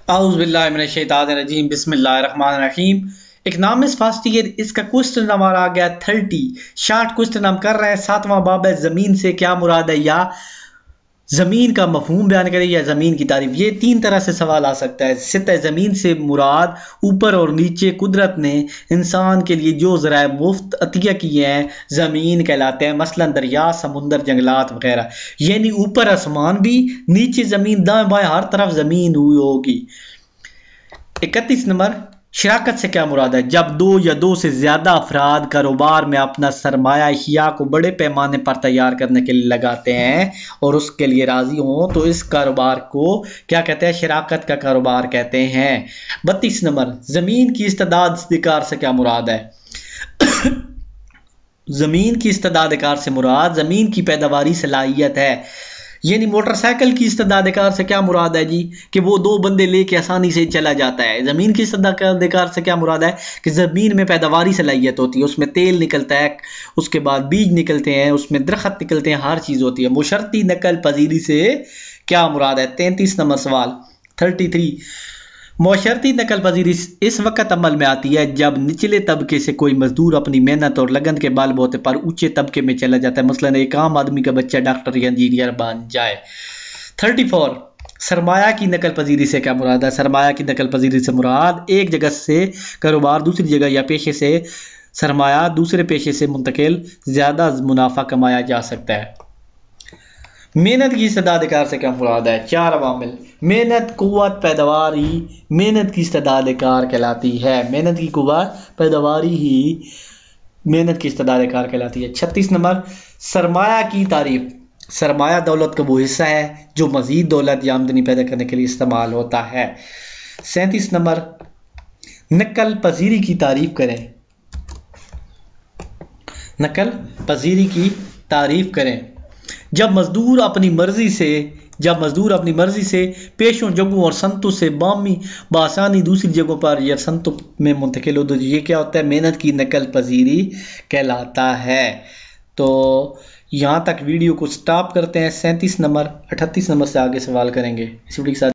اعوذ باللہ من الشیطان الرجیم بسم اللہ الرحمن الرحیم۔ اکنامکس فرسٹ ایئر، اس کا کوسچن نمبر آ گیا 30۔ شارٹ کوسچن ہم کر رہے ہیں، 7واں باب ہے زمین سے کیا مراد ہے، یا زمین کا مفہوم بیان کرے یا زمین کی تعریف۔ یہ تین طرح سے سوال آ سکتا ہے۔ سطح زمین سے مراد اوپر اور نیچے قدرت نے انسان کے لیے جو ذرائع مفت عطیہ کیے ہیں زمین کہلاتے ہیں، مثلا دریا، سمندر، جنگلات وغیرہ۔ یعنی اوپر آسمان بھی، نیچے زمین، دائیں بائیں ہر طرف زمین ہوئی ہوگی۔ 31 نمبر، شراکت سے کیا مراد ہے، جب دو یا دو سے زیادہ افراد کاروبار میں اپنا سرمایہ اشیاء کو بڑے پیمانے پر تیار کرنے کے لیے لگاتے ہیں اور اس کے لیے راضی ہوں تو اس کاروبار کو کیا کہتے ہیں، شراکت کا کاروبار کہتے ہیں۔ 32 نمبر، زمین کی استعداد کار سے کیا مراد ہے۔ زمین کی استعداد کار سے مراد زمین کی پیداواری صلاحیت ہے۔ یعنی موٹر سائیکل کی استعداد کار سے کیا مراد ہے جی، کہ وہ دو بندے لے کے آسانی سے چلا جاتا ہے۔ زمین کی استعداد کار سے کیا مراد ہے کہ زمین میں پیداواری صلاحیت ہوتی ہے، اس میں تیل نکلتا ہے، اس کے بعد بیج نکلتے ہیں، اس میں درخت نکلتے ہیں، ہر چیز ہوتی ہے۔ مشرتی نقل پذیری سے کیا مراد ہے۔ 33 نمبر سوال 33، معاشرتی نقل پذیری اس وقت عمل میں آتی ہے جب نچلے طبقے سے کوئی مزدور اپنی محنت اور لگن کے بال بوتے پر اونچے طبقے میں چلا جاتا ہے، مثلا ایک عام آدمی کا بچہ ڈاکٹر یا انجینئر بن جائے۔ 34، سرمایہ کی نقل پذیری سے کیا مراد ہے۔ سرمایہ کی نقل پذیری سے مراد ایک جگہ سے کاروبار دوسری جگہ یا پیشے سے سرمایہ دوسرے پیشے سے منتقل زیادہ منافع کمایا جا سکتا ہے۔ محنت کی استعداد کار سے کیا مراد ہے۔ 4 عوامل، محنت، قوت، پیداواری محنت کی استعداد کار کہلاتی ہے۔ محنت کی قوت، پیداواری ہی محنت کی استعداد کار کہلاتی ہے۔ 36 نمبر، سرمایہ کی تعریف۔ سرمایہ دولت کا وہ حصہ ہے جو مزید دولت یا آمدنی پیدا کرنے کے لیے استعمال ہوتا ہے۔ 37 نمبر، نقل پذیری کی تعریف کریں۔ نقل پذیری کی تعریف کریں۔ جب مزدور اپنی مرضی سے پیشوں جگہوں اور صنعتوں سے بآسانی دوسری جگہوں پر یا صنعتوں میں منتقل ہو تو یہ کیا ہوتا ہے، محنت کی نقل پذیری کہلاتا ہے۔ تو یہاں تک ویڈیو کو سٹاپ کرتے ہیں۔ 37 نمبر 38 نمبر سے آگے سوال کریں گے۔ اس ویڈیو کے ساتھ